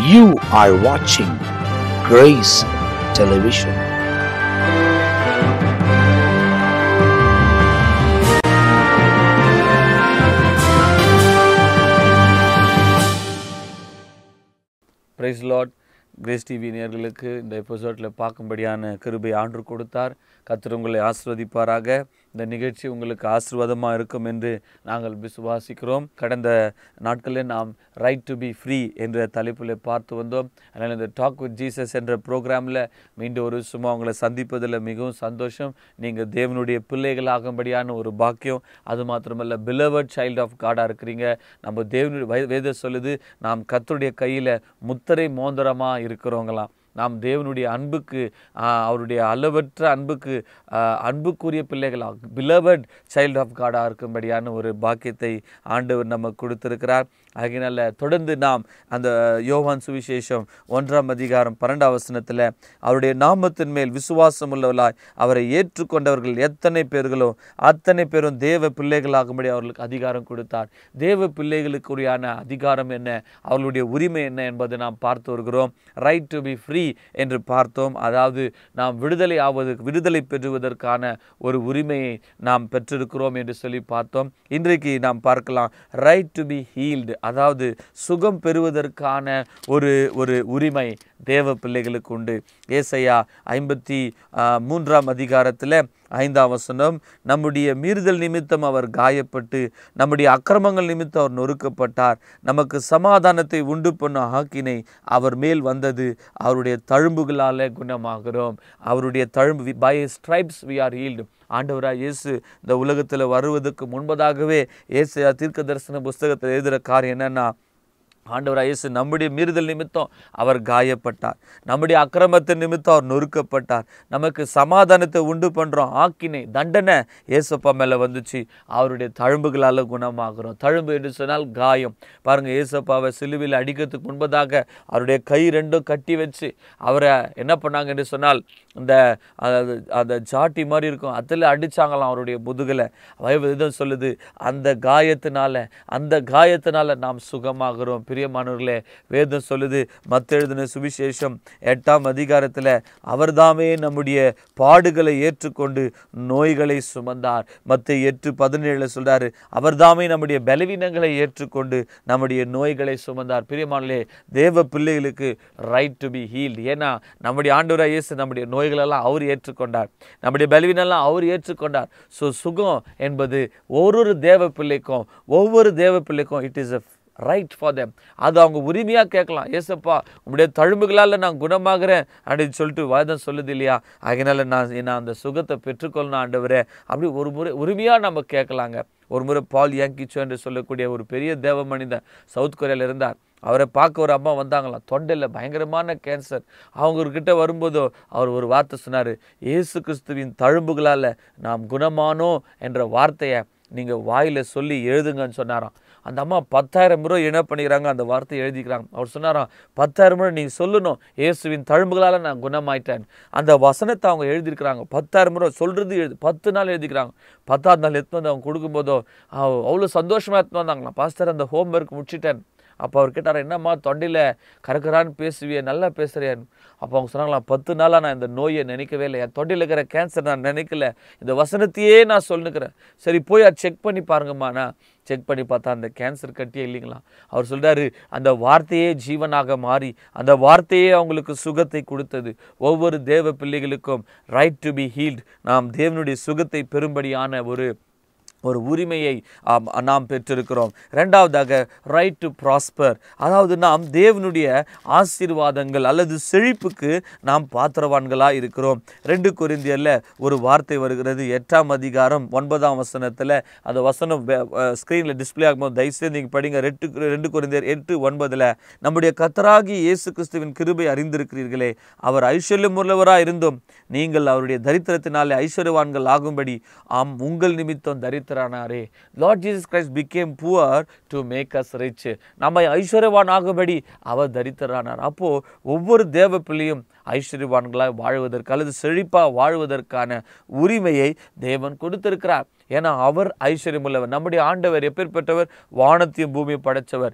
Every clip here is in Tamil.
You are watching Grace Television. Praise lord. Grace TV நேயர்களுக்கு இந்த எபிசோடில் பார்க்கும்படியான கிருபை ஆண்டு கொடுத்தார். கர்த்தர் உங்களை ஆசீர்வதிப்பாராக. இந்த நிகழ்ச்சி உங்களுக்கு ஆசீர்வாதமாக இருக்கும் என்று நாங்கள் விசுவாசிக்கிறோம். கடந்த நாட்களில் நாம் ரைட் டு பி ஃப்ரீ என்ற தலைப்பில் பார்த்து வந்தோம். அதனால் இந்த டாக் வித் ஜீசஸ் என்ற ப்ரோக்ராமில் மீண்டும் ஒரு சும்மா உங்களை சந்திப்பதில் மிகவும் சந்தோஷம். நீங்கள் தேவனுடைய பிள்ளைகளாகும்படியான ஒரு பாக்கியம். அது மாத்திரமல்ல, பிலவட் சைல்டு ஆஃப் காடாக இருக்கிறீங்க. நம்ம தேவனுடைய வேதம் சொல்லுது, நாம் கர்த்தருடைய கையில் முத்திரை மோதிரமாக இருக்கிறவங்களாம். நாம் தேவனுடைய அன்புக்கு, அவருடைய அளவற்ற அன்புக்கு அன்புக்குரிய பிள்ளைகளாக பிலவட் சைல்டு ஆஃப் காடாக இருக்கும்படியான ஒரு பாக்கியத்தை ஆண்டவர் நமக்கு கொடுத்திருக்கிறார். ஆகையினால தொடர்ந்து நாம் அந்த யோவான் சுவிசேஷம் 1:12 அவருடைய நாமத்தின் மேல் விசுவாசம் உள்ளவர்களாய் அவரை ஏற்றுக்கொண்டவர்கள் எத்தனை பேர்களோ அத்தனை பேரும் தேவ பிள்ளைகளாகும்படி அவர்களுக்கு அதிகாரம் கொடுத்தார். தேவ பிள்ளைகளுக்குரியான அதிகாரம் என்ன, அவர்களுடைய உரிமை என்ன என்பதை நாம் பார்த்து வருகிறோம். ரைட் டு பி ஃப்ரீ என்று பார்த்தோம். அதாவது நாம் விடுதலை பெறுவதற்கான ஒரு உரிமையை நாம் பெற்றிருக்கிறோம் என்று சொல்லி பார்த்தோம். இன்றைக்கு நாம் பார்க்கலாம் ரைட் டு பி ஹீல்டு, அதாவது சுகம் பெறுவதற்கான ஒரு உரிமை தேவ பிள்ளைகளுக்கு உண்டு. ஏசாயா 53 5 நம்முடைய மீறுதல் நிமித்தம் அவர் காயப்பட்டு நம்முடைய அக்கிரமங்கள் நிமித்தம் அவர் நொறுக்கப்பட்டார். நமக்கு சமாதானத்தை உண்டு பண்ண ஆக்கினை அவர் மேல் வந்தது. அவருடைய தழும்புகளால் குணமாகிறோம். அவருடைய தழும்பு, by stripes we are healed. ஆண்டவராக இயேசு இந்த உலகத்தில் வருவதற்கு முன்பதாகவே ஏசாயா தீர்க்க தரிசன புஸ்தகத்தில் எழுதுகிற காரியம் என்னன்னா, ஆண்டவராக இயேசு நம்முடைய மீறுதல் நிமித்தம் அவர் காயப்பட்டார், நம்முடைய அக்கிரமத்தின் நிமித்தம் அவர் நொறுக்கப்பட்டார், நமக்கு சமாதானத்தை உண்டு பண்ணுறோம் ஆக்கினை தண்டனை இயேசுப்பா மேலே வந்துச்சு. அவருடைய தழும்புகளால் குணமாகிறோம். தழும்பு என்று சொன்னால் காயம். பாருங்கள், இயேசுப்பாவை சிலுவையில் அடிக்கிறதுக்கு முன்பதாக அவருடைய கை ரெண்டும் கட்டி வச்சு அவரை என்ன பண்ணாங்க என்று சொன்னால், அந்த ஜாட்டி மாதிரி இருக்கும், அதில் அடித்தாங்களாம் அவருடைய முதுகில். வேதம் சொல்லுது, அந்த காயத்தினால நாம் சுகமாகிறோம். பிரியமானவர்களே, வேதம் சொல்லுது, மத்தேயு எழுதின சுவிசேஷம் 8 அவர்தாமே நம்முடைய பாடுகளை ஏற்றுக்கொண்டு நோய்களை சுமந்தார். மத்தேயு 8:17 சொல்றாரு, அவர்தாமே நம்முடைய பலவீனங்களை ஏற்றுக்கொண்டு நம்முடைய நோய்களை சுமந்தார். பிரியமானவர்களே, தேவ பிள்ளைகளுக்கு ரைட் டு பி ஹீல்ட். ஏன்னா நம்முடைய ஆண்டவராகிய இயேசு நம்முடைய நோய்களெல்லாம் அவர் ஏற்றுக்கொண்டார், நம்முடைய பலவீனெல்லாம் அவர் ஏற்றுக்கொண்டார். ஸோ சுகம் என்பது ஒவ்வொரு தேவ பிள்ளைக்கும் it is a right for them. அது அவங்க உரிமையாக கேட்கலாம். ஏசப்பா, உங்களுடைய தழும்புகளால் நான் குணமாகிறேன் அப்படின்னு சொல்லிட்டு வேதம் சொல்லுது இல்லையா? அதனால நான் அந்த சுகத்தை பெற்றுக்கொள்ளணும் ஆண்டவரே அப்படி ஒரு முறை உரிமையாக நம்ம கேட்கலாங்க. ஒரு முறை பால் யாங்கிச்சோ என்று சொல்லக்கூடிய ஒரு பெரிய தேவ மனிதன் சவுத் கொரியாவில் இருந்தார். அவரை பார்க்க ஒரு அம்மா வந்தாங்களாம், தொண்டையில் பயங்கரமான கேன்சர். அவங்கக்கிட்ட வரும்போதோ அவர் ஒரு வார்த்தை சொன்னார், இயேசு கிறிஸ்துவின் தழும்புகளால் நாம் குணமானோம் என்ற வார்த்தையை நீங்கள் வாயில் சொல்லி எழுதுங்கன்னு சொன்னாராம். அந்த அம்மா 10,000 முறை என்ன பண்ணிக்கிறாங்க, அந்த வார்த்தையை எழுதிக்கிறாங்க. அவர் சொன்னாராம், 10,000 முறை நீங்கள் சொல்லணும், இயேசுவின் தழும்புகளால் நான் குணமாயிட்டேன். அந்த வசனத்தை அவங்க எழுதியிருக்கிறாங்க. 10,000 முறை சொல்கிறது 10 நாள் எழுதிக்கிறாங்க. 10ஆவது நாள் எடுத்து வந்து அவங்க கொடுக்கும்போதோ அவ்வளோ சந்தோஷமாக எடுத்துன்னு வந்தாங்களாம். பாஸ்டர், அந்த ஹோம் ஒர்க் முடிச்சிட்டேன். அப்போ அவர் கேட்டார், என்னம்மா தொண்டையில் கறக்குறான்னு பேசுவியே, நல்லா பேசுகிறேன். அப்போ அவங்க சொன்னாங்களாம், 10 நாளாக நான் இந்த நோயை நினைக்கவே இல்லை, என் தொண்டையில் இருக்கிற கேன்சர் நான் நினைக்கல, இந்த வசனத்தையே நான் சொல்லுக்கிறேன். சரி போய் அதை செக் பண்ணி பாருங்கம்மா. நான் செக் பண்ணி பார்த்தா அந்த கேன்சர் கட்டியே இல்லைங்களா. அவர் சொல்கிறாரு, அந்த வார்த்தையே ஜீவனாக மாறி அந்த வார்த்தையே அவங்களுக்கு சுகத்தை கொடுத்தது. ஒவ்வொரு தேவ பிள்ளைகளுக்கும் ரைட் டு பி ஹீல்ட், நாம் தேவனுடைய சுகத்தை பெறும்படியான ஒரு உரிமையை நாம் பெற்றிருக்கிறோம். ரெண்டாவதாக ரைட் டு ப்ராஸ்பர், அதாவது நாம் தேவனுடைய ஆசீர்வாதங்கள் அல்லது செழிப்புக்கு நாம் பாத்திரவான்களாக இருக்கிறோம். 2 கொரிந்தியரில் ஒரு வார்த்தை வருகிறது, 8 அந்த வசனம் ஸ்க்ரீனில் டிஸ்பிளே ஆகும்போது தயவுசெய்து நீங்கள் படிங்க. 2 கொரிந்தியர் 8:9 நம்முடைய கர்த்தராகிய இயேசு கிறிஸ்துவின் கிருபை அறிந்திருக்கிறீர்களே, அவர் ஐஸ்வர்யம் உள்ளவராக இருந்தும் நீங்கள் அவருடைய தரித்திரத்தினாலே ஐஸ்வர்யவான்கள் ஆகும்படி உங்கள் நிமித்தம் தரித்திர ஆனாரே. Lord Jesus Christ became poor to make us rich. நம்மை ஐஸ்வர்யவான் ஆகும்படி அவர் தரித்திரரானார். அப்போ ஒவ்வொரு தேவ பிள்ளையும் ஐஸ்வர்யவான்களாய் வாழ்வதற்கு அல்லது செழிப்பாக வாழ்வதற்கான உரிமையை தேவன் கொடுத்திருக்கிறார். ஏன்னா அவர் ஐஸ்வர்யம் உள்ளவர். நம்முடைய ஆண்டவர் எப்பேற்பட்டவர்? வானத்தையும் பூமியை படைத்தவர்.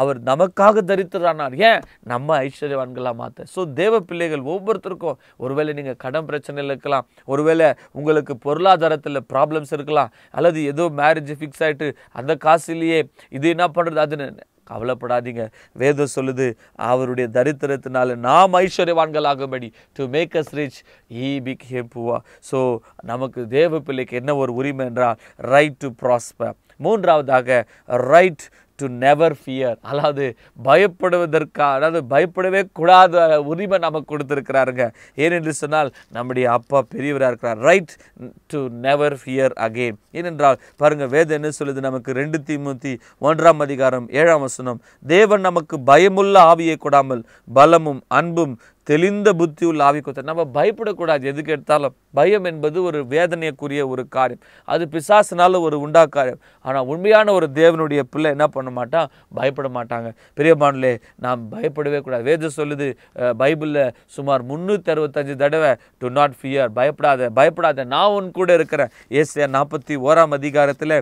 அவர் நமக்காக தரித்திரானார். ஏன்? நம்ம ஐஸ்வர்யவான்களா மாற்ற. ஸோ தேவ பிள்ளைகள் ஒவ்வொருத்தருக்கும், ஒருவேளை நீங்கள் கடன் பிரச்சனையில் இருக்கலாம், ஒருவேளை உங்களுக்கு பொருளாதாரத்தில் ப்ராப்ளம்ஸ் இருக்கலாம், அல்லது ஏதோ மேரேஜ் ஃபிக்ஸ் ஆகிட்டு அந்த காசுலேயே இது என்ன பண்ணுறது அதுன்னு கவலைப்படாதீங்க. வேதம் சொல்லுது, அவருடைய தரித்திரத்தினால நாம் ஐஸ்வர்யவான்களாகும்படி to make us rich he became poor. So நமக்கு தேவ பிள்ளைக்கு என்ன ஒரு உரிமை என்றால் ரைட் டு ப்ராஸ்பர். மூன்றாவதாக ரைட் டு நெவர் ஃபியர், அதாவது பயப்படவே கூடாத உரிமை நமக்கு கொடுத்துருக்கிறாருங்க. ஏனென்று சொன்னால் நம்முடைய அப்பா பெரியவராக இருக்கிறார். Right to never fear again. ஏனென்றால் பாருங்கள், வேதம் என்ன சொல்லுது நமக்கு? 2 தீமோத்தி 1:7 தேவன் நமக்கு பயமுள்ள ஆவியை கொடாமல் பலமும் அன்பும் தெளிந்த புத்தி உள்ள ஆவி கொடுத்தார். நம்ம பயப்படக்கூடாது. எதுக்கு எடுத்தாலும் பயம் என்பது ஒரு வேதனைக்குரிய ஒரு காரியம். அது பிசாசினால ஒரு காரியம். ஆனால் உண்மையான ஒரு தேவனுடைய பிள்ளை என்ன பண்ண மாட்டான்? பயப்பட மாட்டாங்க. பிரியமானவர்களே, நாம் பயப்படவே கூடாது. வேதம் சொல்லுது பைபிளில் சுமார் 365 தடவை டு நாட் ஃபியர், பயப்படாத நான் உன் கூட இருக்கிறேன். ஏசாயா 41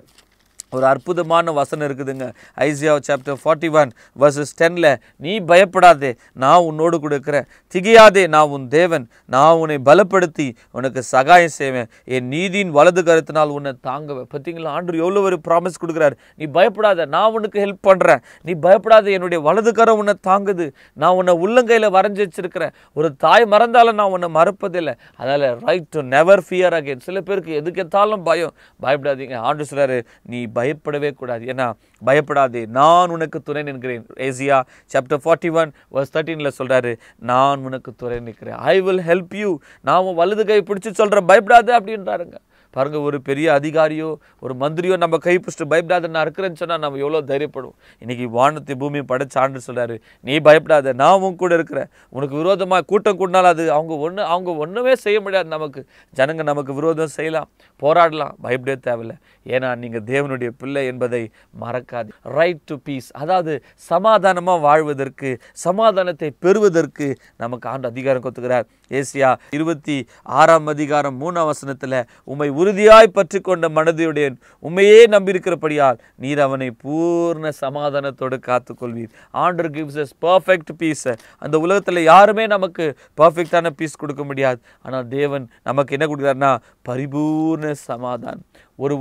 ஒரு அற்புதமான வசனம் இருக்குதுங்க. ஐசியா சாப்டர் 41:10 நீ பயப்படாதே, நான் உன்னோடு கூட இருக்கிறேன். திகையாதே, நான் உன் தேவன், நான் உன்னை பலப்படுத்தி உனக்கு சகாயம் செய்வேன். என் நீதியின் வலது கருத்தினால் உன்னை தாங்குவேன். பார்த்தீங்களா, ஆண்டவர் எவ்வளோ ஒரு ப்ராமிஸ் கொடுக்குறாரு. நீ பயப்படாத, நான் உனக்கு ஹெல்ப் பண்ணுறேன். நீ பயப்படாத, என்னுடைய வலது கரம் உன்னை தாங்குது. நான் உன்னை உள்ளங்கையில் வரைஞ்சி வச்சிருக்கிறேன். ஒரு தாய் மறந்தாலும் நான் உன்னை மறப்பதில்லை. அதனால் right to never fear again. சில பேருக்கு எதுக்கெத்தாலும் பயப்படாதீங்க. ஆண்டவர் சொல்றாரு, நீ பயப்படவே கூடாது. ஏன்னா பயப்படாதே, நான் உனக்கு துணை நிற்கிறேன். ஏசியா சாப்டர் 41:13 சொல்றாரு, நான் உனக்கு துணை நிற்கிறேன். I will help you. நான் வலது கை பிடிச்சி சொல்றேன், பயப்படாது அப்படின்றாருங்க. பாருங்க, ஒரு பெரிய அதிகாரியோ ஒரு மந்திரியோ நம்ம கை பிடிச்சிட்டு பயப்படாத நான் இருக்கிறேன்னு சொன்னால் நம்ம எவ்வளோ தைரியப்படுவோம். இன்னைக்கு வானத்தை பூமியை படைச்ச ஆண்டவர் சொல்றாரு, நீ பயப்படாத, நான் உன் கூட இருக்கிறேன். உனக்கு விரோதமாக கூட்டம் கூட்டினாலும் அது அவங்க ஒன்றுமே செய்ய முடியாது. நமக்கு ஜனங்க நமக்கு விரோதம் செய்யலாம், போராடலாம், பயப்படவே தேவையில்லை. ஏன்னா நீங்கள் தேவனுடைய பிள்ளை என்பதை மறக்காது. ரைட் டு பீஸ், அதாவது சமாதானமாக வாழ்வதற்கு, சமாதானத்தை பெறுவதற்கு நமக்கு ஆண்டு அதிகாரம் கொடுத்துக்கிறார். ஏசியா 26:3 உம்மை உறுதியாய் பற்றி கொண்ட மனதையுடையன், உண்மையே நம்பியிருக்கிறபடியால் நீர் அவனை பூர்ண சமாதானத்தோடு காத்துக்கொள்வீர். ஆண்டவர் gives us perfect peace. அந்த உலகத்தில் யாருமே நமக்கு பர்ஃபெக்டான பீஸ் கொடுக்க முடியாது. ஆனால் தேவன் நமக்கு என்ன கொடுக்குறாருன்னா பரிபூர்ண சமாதானம், ஒரு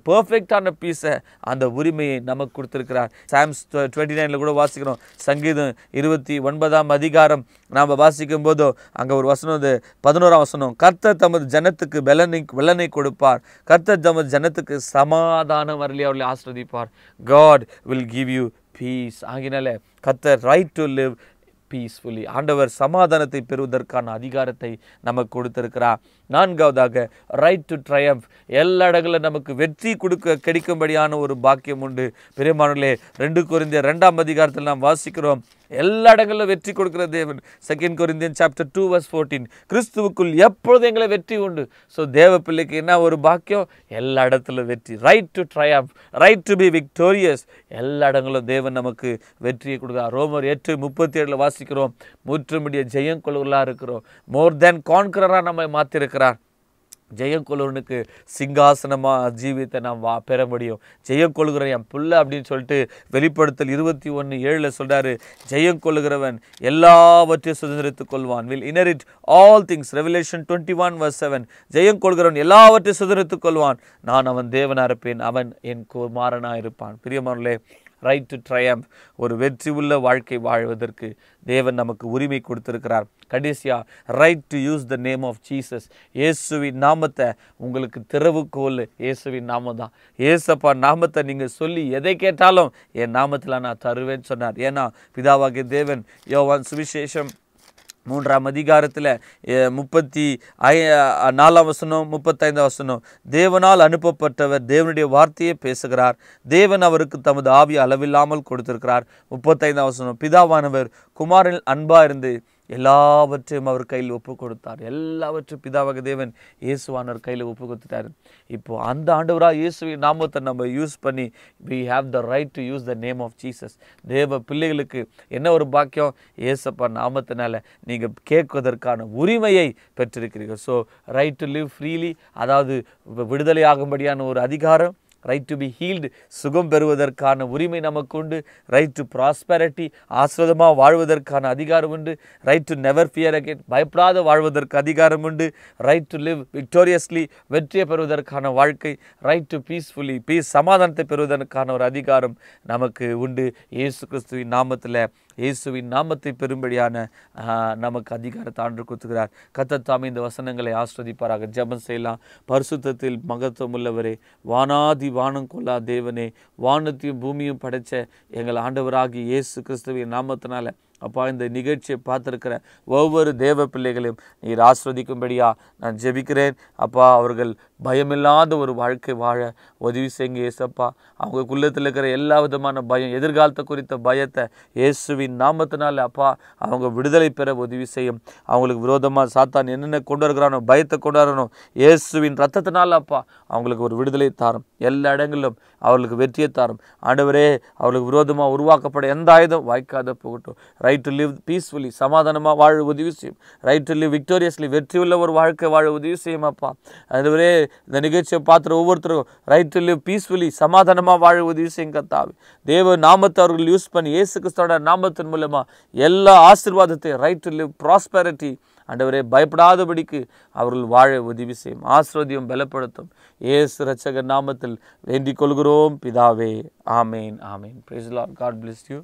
பர்ஃபெக்டான பீஸை, அந்த உரிமையை நமக்கு கொடுத்துருக்கிறார். சாம்ஸ் 29 கூட வாசிக்கிறோம். சங்கீதம் 29 நாம் வாசிக்கும் போதோ அங்கே ஒரு வசனம், 11 கர்த்தர் தமது ஜனத்துக்கு வெள்ளனை கொடுப்பார், கர்த்தர் தமது ஜனத்துக்கு சமாதானம் வரலி அவர்களை ஆசீர்வதிப்பார். God will give you peace. ஆகினால கர்த்தர் ரைட் டு லிவ் பீஸ்ஃபுல்லி, ஆண்டவர் சமாதானத்தை பெறுவதற்கான அதிகாரத்தை நமக்கு கொடுத்திருக்கிறார். 4வதாக ரைட் டு ட்ரையம்ப், எல்லா இடங்களிலும் நமக்கு வெற்றி கிடைக்கும்படியான ஒரு பாக்கியம் உண்டு. பிரியமானவர்களே, 2 கொரிந்தியர் 2 நாம் வாசிக்கிறோம், எல்லா இடங்களிலும் வெற்றி கொடுக்கிற தேவன். 2 கொரிந்தியன் சாப்டர் 2:14 கிறிஸ்துவுக்குள் எப்பொழுது எங்களை வெற்றி உண்டு. ஸோ தேவ பிள்ளைக்கு என்ன ஒரு பாக்கியம்? எல்லா இடத்துல வெற்றி. Right to triumph, right to be victorious. எல்லா இடங்களும் தேவன் நமக்கு வெற்றியை கொடுக்கிறார். ரோமர் 8:37 வாசிக்கிறோம், முற்றுமுடிய ஜெயம் கொள்வர்களாக இருக்கிறோம். மோர் தென் கான்கரராக நம்மை மாற்றிருக்கிறார். ஜெயம் கொள்ளுவனுக்கு சிங்காசனமாக ஜீவித்தை நாம் பெற முடியும். ஜெயம் கொள்ளுகிற என் புள்ள அப்படின்னு சொல்லிட்டு வெளிப்படுத்தல் 21:7 சொல்றாரு, ஜெயம் கொள்ளுகிறவன் எல்லாவற்றையும் சுதந்திரித்துக் கொள்வான். Will inherit all things. Revelation 21:7 ஜெயம் கொள்கிறவன் எல்லாவற்றையும் சுதந்திரித்துக் கொள்வான். நான் அவன் தேவனாக இருப்பேன், அவன் என் குமாரனாக இருப்பான். பிரியமானவர்களே, ரைட் டு ட்ரையம்ப், ஒரு வெற்றி உள்ள வாழ்க்கை வாழ்வதற்கு தேவன் நமக்கு உரிமை கொடுத்திருக்கிறார். கடைசியா right to use the name of Jesus. இயேசுவின் நாமத்தை, உங்களுக்கு திறவுகோல் இயேசுவின் நாமம் தான். இயேசப்பா நாமத்தை நீங்கள் சொல்லி எதை கேட்டாலும் என் நாமத்தில் நான் தருவேன்னு சொன்னார். ஏன்னா பிதாவாகிய தேவன் யோவான் சுவிசேஷம் 3 34 35 தேவனால் அனுப்பப்பட்டவர் தேவனுடைய வார்த்தையை பேசுகிறார். தேவன் அவருக்கு தமது ஆவி அளவில்லாமல் கொடுத்திருக்கிறார். 35 பிதாவானவர் குமாரனில் அன்பா இருந்து எல்லாவற்றையும் அவர் கையில் ஒப்பு கொடுத்தார். எல்லாவற்றையும் பிதாவாக தேவன் இயேசுவானவர் கையில் ஒப்பு கொடுத்துட்டார். இப்போ அந்த ஆண்டவராக இயேசுவின் நாமத்தை நம்ம யூஸ் பண்ணி we have the right to use the name of Jesus. தேவ பிள்ளைகளுக்கு என்ன ஒரு பாக்கியம், இயேசப்பா நாமத்தினால நீங்கள் கேட்பதற்கான உரிமையை பெற்றிருக்கிறீர்கள். So right to live freely, அதாவது விடுதலை ஆகும்படியான ஒரு அதிகாரம், ரைட் டு பி ஹீல்டு, சுகம் பெறுவதற்கான உரிமை நமக்கு உண்டு. ரைட் டு ப்ராஸ்பெரிட்டி, ஆசிரதமாக வாழ்வதற்கான அதிகாரம் உண்டு. Right to never fear again, பயப்படாத வாழ்வதற்கு அதிகாரம் உண்டு. ரைட் டு லிவ் விக்டோரியஸ்லி, வெற்றியை பெறுவதற்கான வாழ்க்கை. ரைட் டு பீஸ்ஃபுல்லி, சமாதானத்தை பெறுவதற்கான ஒரு அதிகாரம் நமக்கு உண்டு. இயேசு கிறிஸ்துவின் நாமத்தில், இயேசுவின் நாமத்தை பெறும்படியான நமக்கு அதிகாரத்தை ஆண்டு கொடுத்துக்கிறார். கர்த்தர் தாமே இந்த வசனங்களை ஆஸ்வதிப்பாராக. ஜெபம் செய்யலாம். பரிசுத்தத்தில் மகத்துவம் உள்ளவரே, வானாதி வானம் கொள்ளா தேவனே, வானத்தையும் பூமியும் படைச்ச எங்கள் ஆண்டவராகி இயேசு கிறிஸ்துவின் நாமத்தினால அப்பா, இந்த நிகழ்ச்சியை பார்த்துருக்கிற ஒவ்வொரு தேவ பிள்ளைகளையும் நீர் ஆஸ்வதிக்கும்படியா நான் ஜெபிக்கிறேன். அப்பா, அவர்கள் பயமில்லாத ஒரு வாழ்க்கை வாழ உதவி செய்யுங்க ஏசப்பா. அவங்க குள்ளத்தில் இருக்கிற எல்லா விதமான பயம், எதிர்காலத்தை குறித்த பயத்தை இயேசுவின் நாமத்தினால அப்பா அவங்க விடுதலை பெற உதவி செய்யும். அவங்களுக்கு விரோதமாக சாத்தான் என்னென்ன கொண்டு வருகிறானோ, பயத்தை கொண்டு வரணும், இயேசுவின் ரத்தத்தினால அப்பா அவங்களுக்கு ஒரு விடுதலை தாரும். எல்லா இடங்களிலும் அவர்களுக்கு வெற்றியை தாரும். ஆண்டவரே, அவர்களுக்கு விரோதமாக உருவாக்கப்பட எந்த ஆயுதம் வாய்க்காத போகட்டும். ரைட் டு லிவ் பீஸ்ஃபுல்லி, சமாதானமாக வாழ உதவி செய்யும். ரைட் டு லிவ் விக்டோரியஸ்லி, வெற்றி உள்ள ஒரு வாழ்க்கை வாழ உதவி செய்யும் அப்பா. அதுவரே இந்த நிகழ்ச்சியை பார்த்துற ஒவ்வொருத்தருக்கும் ரைட் டு லிவ் பீஸ்ஃபுல்லி, சமாதானமாக வாழ உதவி செய்யும் கர்த்தாவே. தேவ நாமத்தை அவர்கள் யூஸ் பண்ணி இயேசு கிறிஸ்துவோட நாமத்தின் மூலமாக எல்லா ஆசீர்வாதத்தை, ரைட் டு லிவ் ப்ராஸ்பெரிட்டி, ஆண்டவரே பயப்படாதபடிக்கு அவர்கள் வாழ உதவி செய்யும். ஆசீர்வாதம் பலப்படுத்தும். இயேசு இரட்சகர் நாமத்தில் வேண்டிக் கொள்கிறோம் பிதாவே. Amen, amen. Praise the Lord. God bless you.